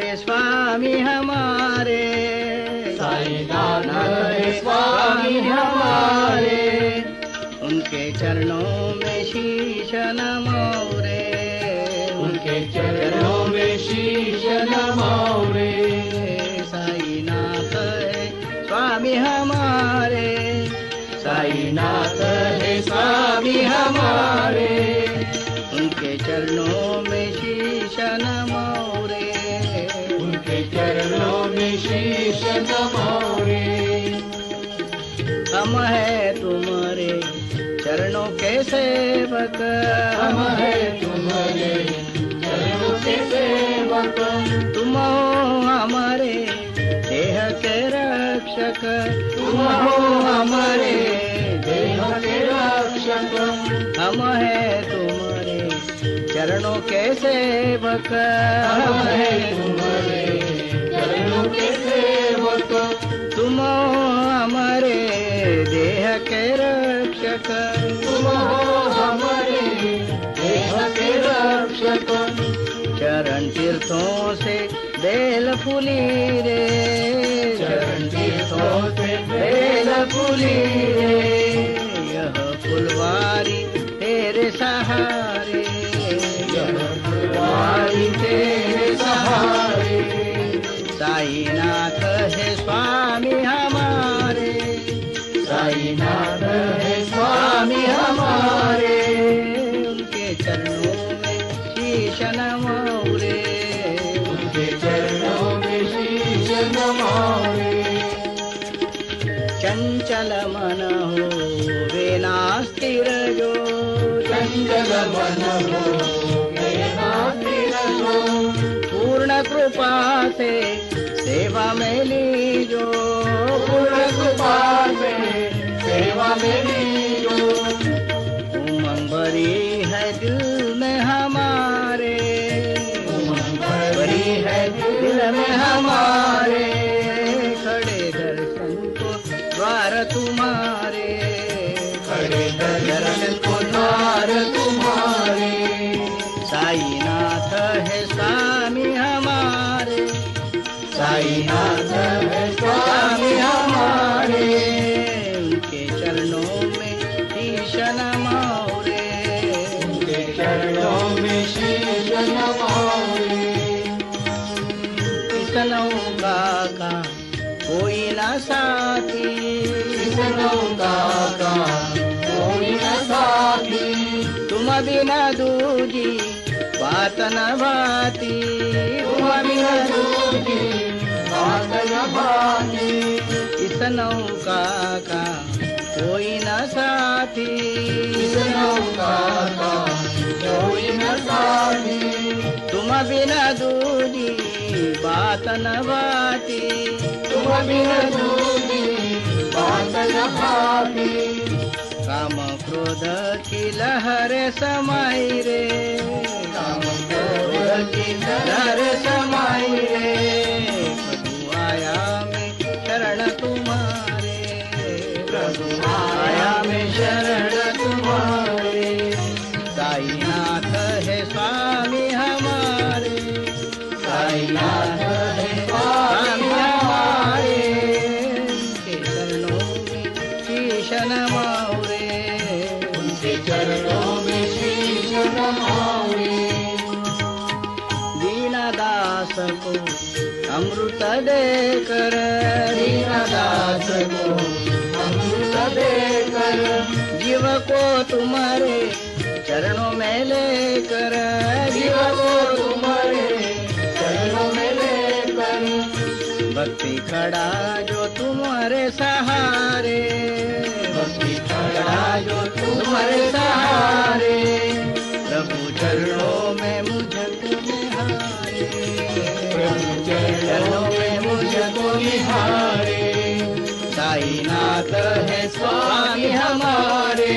है स्वामी हमारे, साईनाथ है स्वामी हमारे। उनके चरणों में शीश नमाओ रे, उनके चरणों में शीश नमाओ रे। साईनाथ है स्वामी हमारे, साईनाथ है स्वामी हमारे। उनके चरणों में शीश नमाओ रे, उनके चरणों में शीश नमाओ रे। हम है तुम्हारे चरणों के सेवक, हम है तुम्हारे चरणों के सेवक। तुम हो हमारे देह के रक्षक, तुम हो हमारे देह के रक्षक। हम है तुम्हारे चरणों के सेवक, हम है तुम्हारे चरणों के सेवक। तुम हो हमारे देह के रक्षक, तुम हो हमारे देह के रक्षक। चरण तीर्थों से बेल फूली रे, चरण तीर्थों से बेल फूली रे। यह फुलवारी तेरे सहारे, यह फुलवारी तेरे सहारे। साईनाथ है स्वामी हमारे, साईनाथ है स्वामी हमारे। उनके चरणों में शीश नमाओ रे, उनके चरणों में शीश नमाओ रे। चंचल मन हो वे नास्तिर जो, चंचल मन हो वे नास्तिर जो। पूर्ण कृपा से सेवा में लीजो, पूर्ण कृपा से सेवा में लीजो। उमंग भरी है दिल में हमारे, उमंग भरी है दिल में हमारे। खड़े दर्शन को द्वार तुम्हारे, खड़े दर्शन को द्वार तुम्हारे। साईनाथ है स्वामी हमारे, साईनाथ है स्वामी हमारे। उनके चरणों में शीश नमाओ रे, उनके चरणों में शीश नमाओ रे। इस नौका का कोई न साथी, इस नौका का कोई न साथी। तुम बिना दूजी बात न भाती, तुम बिना दूजी बात न भाती। इस नौका का कोई न साथी, इस नौका का कोई न साथी। तुम बिना दूजी बात न भाती, तुम बिना दूजी बात न भाती। काम क्रोध की लहर समाई रे, काम क्रोध की लहर समाई रे। प्रभु आया मैं शरण तुम्हारे, प्रभु आया मैं शरण तुम्हारे। साईनाथ है स्वामी हमारे, साईनाथ है स्वामी हमारे। उनके चरणों में शीश नमाओ रे, उनके चरणों में शीश नमाओ रे। दीनदास को अमृत देकर, दीनदास को अमृत देकर। जीव को तुम्हारे चरणों में लेकर, जीव को तुम्हारे चरणों में लेकर। भक्ति खड़ा जो तुम्हारे सहारे, भक्ति खड़ा जो तुम्हारे सहारे। प्रभु चरणों में मुझको निहारे, प्रभु चरणों में मुझको निहारे। साईनाथ है स्वामी हमारे,